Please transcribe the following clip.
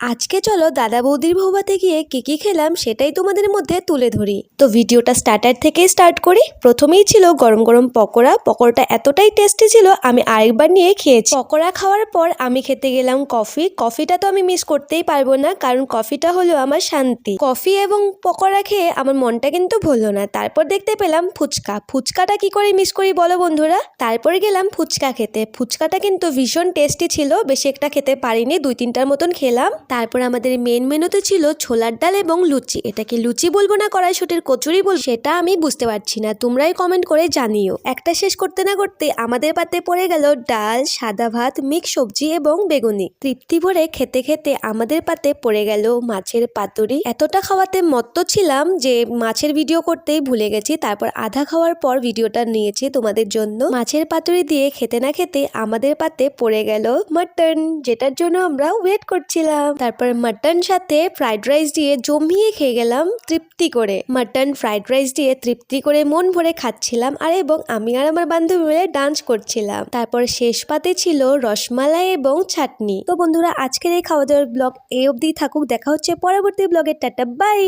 আজকে চলো দাদা বৌদির বৌভাতে গিয়ে কি খেলাম সেটাই তোমাদের মধ্যে তুলে ধরি। তো ভিডিওটা স্টার্টার থেকেই স্টার্ট করি। প্রথমেই ছিল গরম গরম পকোড়া। পকোড়াটা এতটাই টেস্টি ছিল আমি আরেকবার নিয়ে খেয়েছি। পকোড়া খাওয়ার পর আমি খেতে গেলাম কফি। কফিটা তো আমি মিস করতেই পারবো না, কারণ কফিটা হলো আমার শান্তি। কফি এবং পকোড়া খেয়ে আমার মনটা কিন্তু ভুললো না। তারপর দেখতে পেলাম ফুচকা। ফুচকাটা কি করে মিস করি বলো বন্ধুরা। তারপরে গেলাম ফুচকা খেতে। ফুচকাটা কিন্তু ভীষণ টেস্টি ছিল, বেশি একটা খেতে পারিনি, 2-3টার মতন খেলাম। তারপর আমাদের মেন মেনুতে ছিল ছোলার ডাল এবং লুচি। এটাকে লুচি বলবো না কড়াইশুটির কচুরি বলবো সেটা আমি বুঝতে পারছি না, তোমরাই কমেন্ট করে জানিও। একটা শেষ করতে না করতে আমাদের পাতে পড়ে গেল ডাল, সাদা ভাত, মিক্স সবজি এবং বেগুনি। তৃপ্তি ভরে খেতে খেতে আমাদের পাতে পড়ে গেল মাছের পাতুরি। এতটা খাওয়াতে মত্ত ছিলাম যে মাছের ভিডিও করতেই ভুলে গেছি। তারপর আধা খাওয়ার পর ভিডিওটা নিয়েছি তোমাদের জন্য। মাছের পাতুরি দিয়ে খেতে না খেতে আমাদের পাতে পড়ে গেল মাটন, যেটার জন্য আমরা ওয়েট করছিলাম। তারপর মাটন সাথে ফ্রাইড রাইস দিয়ে জমিয়ে খেয়ে গেলাম তৃপ্তি করে। মাটন ফ্রাইড রাইস দিয়ে তৃপ্তি করে মন ভরে খাচ্ছিলাম, আর এবং আমি আর আমার বান্ধবী মিলে ডান্স করছিলাম। তারপর শেষ পাতে ছিল রসমালাই এবং চাটনি। তো বন্ধুরা, আজকের এই খাওয়া দাওয়ার ব্লগ এই অবধি থাকুক। দেখা হচ্ছে পরবর্তী ব্লগে। Tata bye.